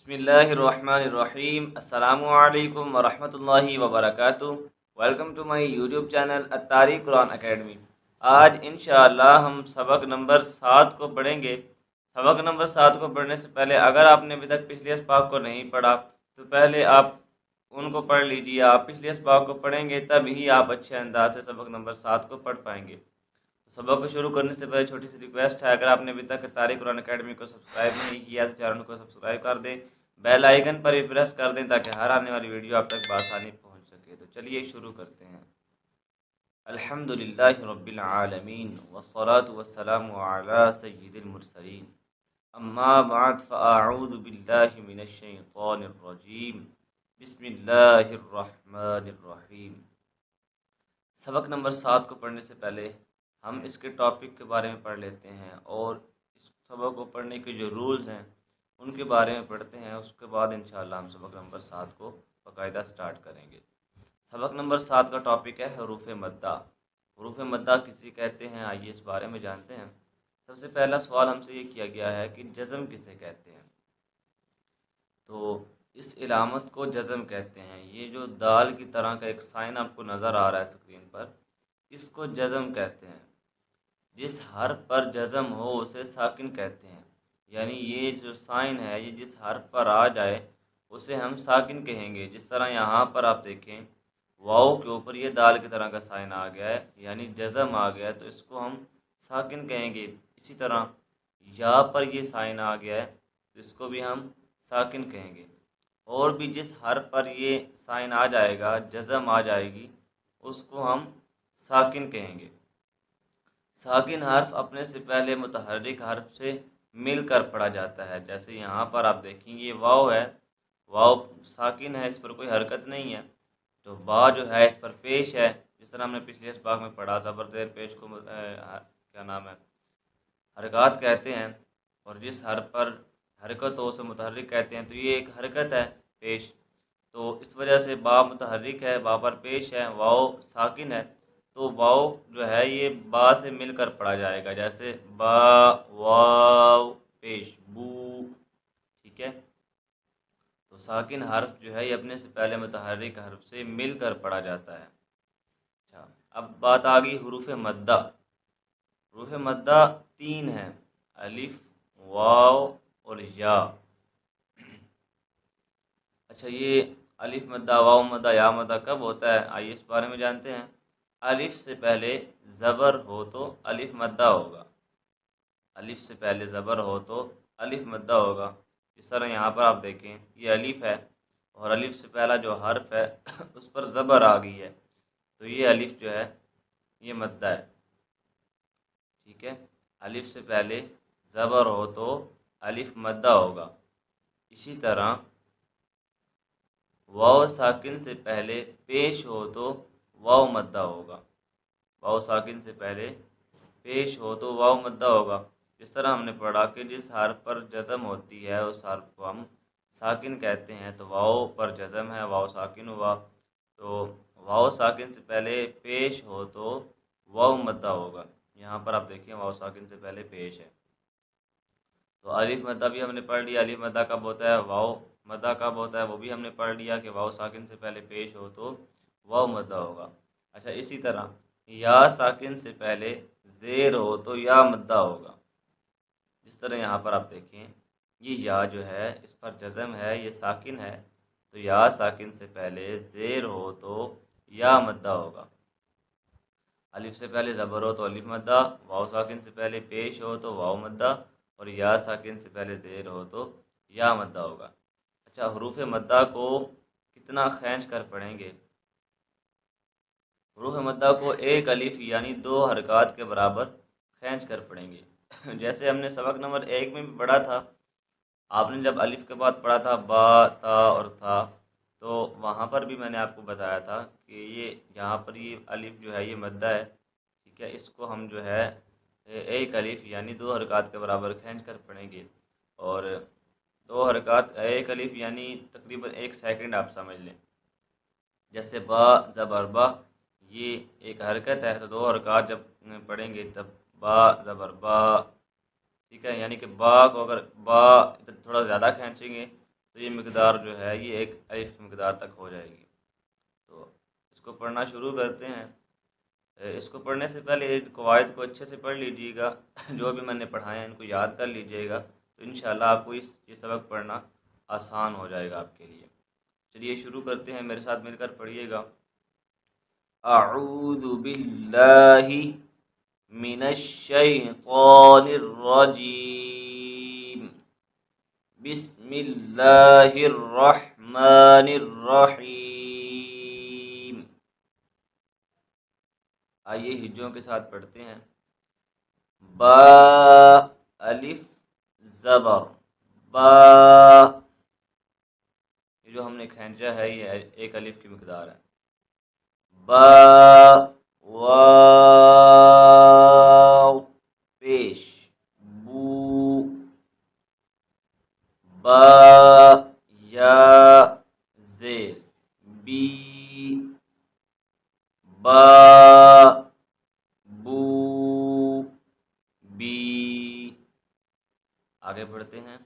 بسم اللہ الرحمن الرحیم۔ السلام علیکم ورحمۃ اللہ وبرکاتہ۔ Welcome to my YouTube channel الطارق قرآن اکیڈمی۔ آج انشاءاللہ ہم سبق نمبر 7 کو پڑھیں گے۔ سبق نمبر 7 کو پڑھنے سے پہلے اگر آپ نے ابھی تک پچھلے اسباق کو نہیں پڑھا تو پہلے آپ ان کو پڑھ لیجیے۔ آپ پچھلے اسباق کو پڑھیں گے تب ہی آپ اچھے انداز سے سبق نمبر 7 کو پڑھ پائیں گے۔ سبق کو شروع کرنے سے پہلے چھوٹی سی ریکویسٹ ہے، اگر آپ نے ابھی تک طارق قرآن اکیڈمی کو سبسکرائب نہیں کیا تو چینل کو سبسکرائب کر دیں، بیل آئیکن پر بھی پریس کر دیں تاکہ ہر آنے والی ویڈیو آپ تک بآسانی پہنچ سکے۔ تو چلیے شروع کرتے ہیں۔ الحمدللہ رب العالمین والصلاة والسلام علی سید المرسلین، اما بعد فاعوذ باللہ من الشیطان الرجیم، بسم اللہ الرحمن الرحیم۔ سبق نمبر 7 کو پڑھنے سے پہلے ہم اس کے ٹاپک کے بارے میں پڑھ لیتے ہیں اور اس سبق کو پڑھنے کے جو رولز ہیں ان کے بارے میں پڑھتے ہیں۔ اس کے بعد انشاءاللہ ہم سبق نمبر 7 کو باقاعدہ سٹارٹ کریں گے۔ سبق نمبر 7 کا ٹاپک ہے حروف مدہ۔ حروف مدہ کسی کہتے ہیں، آئیے اس بارے میں جانتے ہیں۔ سب سے پہلا سوال ہم سے یہ کیا گیا ہے کہ جزم کسے کہتے ہیں، تو اس علامت کو جزم کہتے ہیں۔ یہ جو دال کی طرح کا ایک سائن آپ کو نظر آ رہا ہے اسکرین پر، اس کو جزم کہتے ہیں۔ جس حرف پر جزم ہو اسے ساکن کہتے ہیں، یعنی یہ جو سائن ہے یہ جس حرف پر آ جائے اسے ہم ساکن کہیں گے۔ جس طرح یہاں پر آپ دیکھیں واؤ کے اوپر یہ دال کی طرح کا سائن آ گیا ہے، یعنی جزم آ گیا ہے، تو اس کو ہم ساکن کہیں گے۔ اسی طرح یا پر یہ سائن آ گیا ہے تو اس کو بھی ہم ساکن کہیں گے۔ اور بھی جس حرف پر یہ سائن آ جائے گا، جزم آ جائے گی، اس کو ہم ساکن کہیں گے۔ ساکن حرف اپنے سے پہلے متحرک حرف سے مل کر پڑھا جاتا ہے۔ جیسے یہاں پر آپ دیکھیں یہ واو ہے، واو ساکن ہے، اس پر کوئی حرکت نہیں ہے، تو با جو ہے اس پر پیش ہے، جس طرح ہم نے پچھلے اسباق میں پڑھا زبر زیر پیش کو کیا نام ہے، حرکات کہتے ہیں، اور جس حرف پر حرکت ہو اسے متحرک کہتے ہیں، تو یہ ایک حرکت ہے پیش، تو اس وجہ سے با متحرک ہے، با پر پیش ہے، واو ساکن ہے، تو واو جو ہے یہ با سے مل کر پڑھا جائے گا، جیسے با واو پیش بو، ٹھیک ہے۔ تو ساکن حرف جو ہے یہ اپنے سے پہلے متحرک حرف سے مل کر پڑھا جاتا ہے۔ اچھا، اب بات آ گئی حروف مدہ۔ حروف مدہ 3 ہیں، الف، واو اور یا۔ اچھا، یہ الف مدہ، واو مدہ، یا مدہ کب ہوتا ہے، آئیے اس بارے میں جانتے ہیں۔ الف سے پہلے زبر ہو تو الف مدہ ہوگا، الف سے پہلے زبر ہو تو الف مدہ ہوگا۔ اس طرح یہاں پر آپ دیکھیں یہ الف ہے اور الف سے پہلا جو حرف ہے اس پر زبر آ گئی ہے، تو یہ الف جو ہے یہ مدہ ہے، ٹھیک ہے۔ الف سے پہلے زبر ہو تو الف مدہ ہوگا۔ اسی طرح واو ساکن سے پہلے پیش ہو تو واو مدہ ہوگا، واو ساکن سے پہلے پیش ہو تو واو مدہ ہوگا۔ جس طرح ہم نے پڑھا کہ جس حرف پر جزم ہوتی ہے اس حرف کو ہم ساکن کہتے ہیں، تو واو پر جزم ہے، واو ساکن ہوا، تو واو ساکن سے پہلے پیش ہو تو واو مدہ ہوگا۔ یہاں پر آپ دیکھیں واو ساکن سے پہلے پیش ہے، تو الف مدہ بھی ہم نے پڑھ لیا۔ الف مدہ کب ہوتا ہے، واو مدہ کب ہوتا ہے، وہ بھی ہم نے پڑھ لیا کہ واو ساکن سے پہلے پیش ہو تو واو مدہ ہوگا۔ اچھا، اسی طرح یا ساکن سے پہلے زیر ہو تو یا مدہ ہوگا۔ جس طرح یہاں پر آپ دیکھیں یہ یا جو ہے اس پر جزم ہے، یہ ساکن ہے، تو یا ساکن سے پہلے زیر ہو تو یا مدہ ہوگا۔ الف سے پہلے زبر ہو تو الف مدہ، واو ساکن سے پہلے پیش ہو تو واو مدہ، اور یا ساکن سے پہلے زیر ہو تو یا مدہ ہوگا۔ اچھا، حروف مدہ کو کتنا کھینچ کر پڑھیں گے؟ حروف مدہ کو ایک الف یعنی 2 حرکات کے برابر کھینچ کر پڑھیں گے۔ جیسے ہم نے سبق نمبر 1 میں بھی پڑھا تھا، آپ نے جب الف کے بعد پڑھا تھا با، تا اور تھا، تو وہاں پر بھی میں نے آپ کو بتایا تھا کہ یہ یہاں پر یہ الف جو ہے یہ مدہ ہے، ٹھیک ہے۔ اس کو ہم جو ہے ایک الف یعنی 2 حرکات کے برابر کھینچ کر پڑھیں گے، اور 2 حرکات ایک الف یعنی تقریباً 1 سیکنڈ آپ سمجھ لیں۔ جیسے با زبر با، یہ ایک حرکت ہے، تو 2 حرکات جب پڑھیں گے تب با زبر با، ٹھیک ہے۔ یعنی کہ با کو اگر با تھوڑا زیادہ کھینچیں گے تو تو یہ مقدار جو ہے یہ ایک الف کی مقدار تک ہو جائے گی۔ تو اس کو پڑھنا شروع کرتے ہیں۔ اس کو پڑھنے سے پہلے ان قواعد کو اچھے سے پڑھ لیجیے گا، جو بھی میں نے پڑھائے ہیں ان کو یاد کر لیجیے گا، تو انشاءاللہ آپ کو یہ سبق پڑھنا آسان ہو جائے گا آپ کے لیے۔ چلیے شروع کرتے ہیں، میرے ساتھ مل کر پڑھیے گا۔ اعوذ باللہ من الشیطان الرجیم، بسم اللہ الرحمن الرحیم۔ آئیے ہجوں کے ساتھ پڑھتے ہیں۔ با الف زبر، با، یہ جو ہم نے کھینچا ہے یہ ایک الف کی مقدار ہے۔ با، واو پیش، بو، با یا زیر، بی، با، بو، بی۔ آگے بڑھتے ہیں۔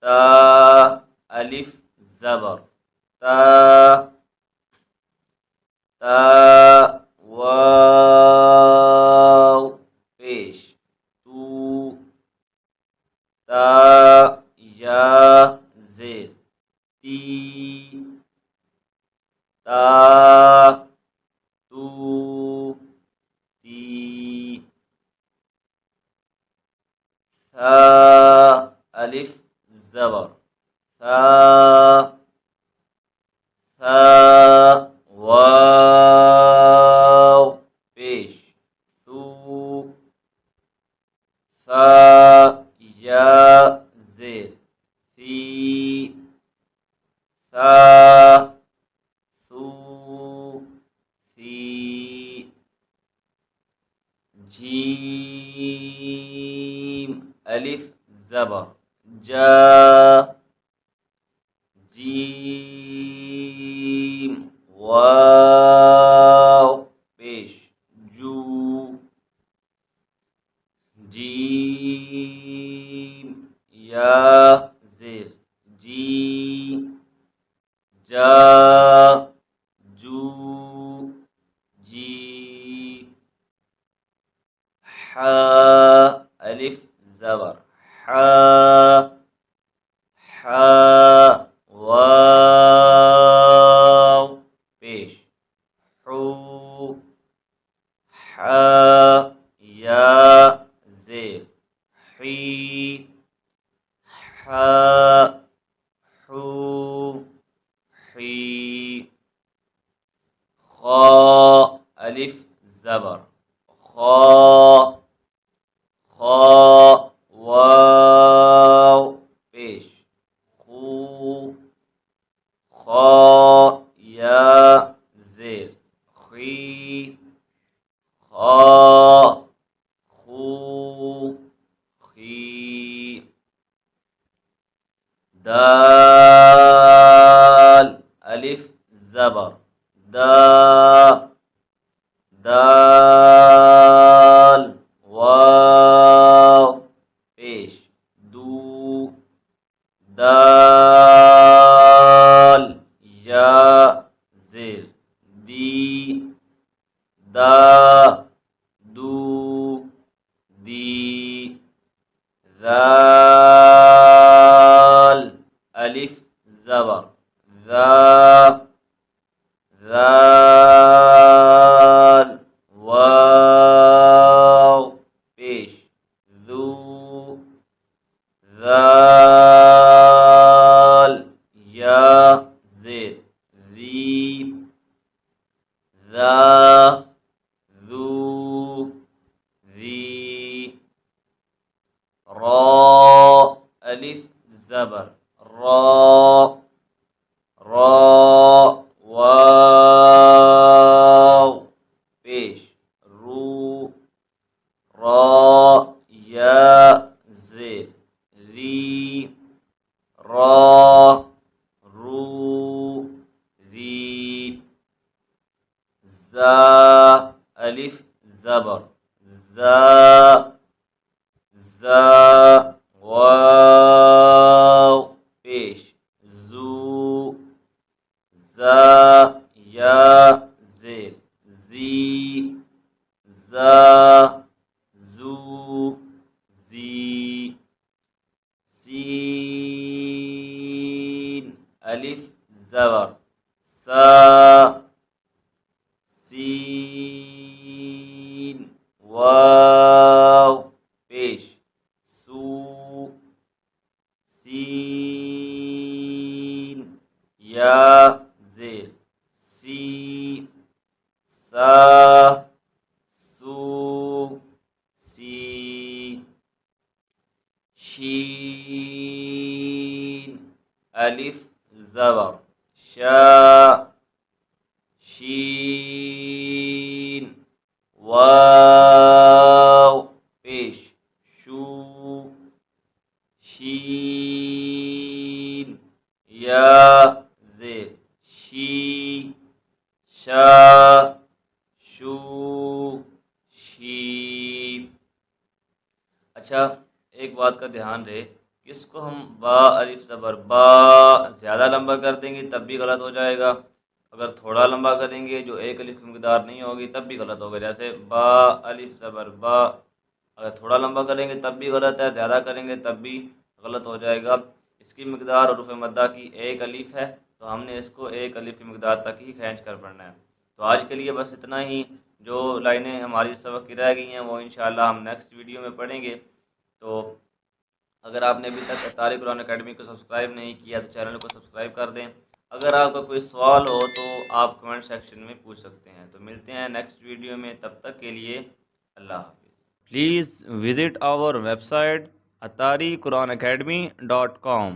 تا الف زبر، تا، تا، واو پیش، تو، تا یا زیر، تی، تا، تو، تی۔ ثا الف زبر، ثا، ثا، واو پیش، ثو، ثا یا زیر، ثی، ثا، ثو، ثی۔ جیم الف زبر، جا، جیم، واو پیش، جو، جیم یا زیر، جی، جا، جو، جی۔ حا الف زبر، حا، حا، واو پیش، حو، حا یا زیر، حی، حا، حو، حی۔ خا الف زبر، خا، خا، واو پیش، خو، خا یا زیر، خی، خا، خو، خی۔ دال الف زبر، دا، دال، واو پیش، دو، دال یا زیر، دی، دا، دو، دی۔ ذال الف زبر، ذا، ذال، واو پیش، ذو، ذال یا زیر، ذی، ذا، ذو، ذی۔ را الف زبر، را، را، واو پیش، رو، را یا زیر، ری، را، رو، ری۔ زا الف زبر، زا، زا، واو پیش، الف زبر سا، سین واو پیش سو، سین یا زیر سی، سا سو سی، شین الف زبر شا، شین واو پیش شو، شین یا زیر شی، شا شو شی۔ اچھا ایک بات کا دھیان رہے، اس کو ہم با الف زبر با زیادہ لمبا کر دیں گے تب بھی غلط ہو جائے گا، اگر تھوڑا لمبا کریں گے جو ایک الف کی مقدار نہیں ہوگی تب بھی غلط ہوگا، جیسے با الف زبر با، اگر تھوڑا لمبا کریں گے تب بھی غلط ہے، زیادہ کریں گے تب بھی غلط ہو جائے گا۔ اس کی مقدار حروف مدہ کی ایک الف ہے، تو ہم نے اس کو ایک الف کی مقدار تک ہی کھینچ کر پڑھنا ہے۔ تو آج کے لیے بس اتنا ہی، جو لائنیں ہماری سبق کی رہ گئی ہیں وہ انشاءاللہ ہم نیکسٹ ویڈیو میں پڑھیں گے۔ تو اگر آپ نے ابھی تک اتاری قرآن اکیڈمی کو سبسکرائب نہیں کیا تو چینل کو سبسکرائب کر دیں، اگر آپ کا کوئی سوال ہو تو آپ کمنٹ سیکشن میں پوچھ سکتے ہیں۔ تو ملتے ہیں نیکسٹ ویڈیو میں، تب تک کے لیے اللہ حافظ۔ Please visit our website atariquranacademy.com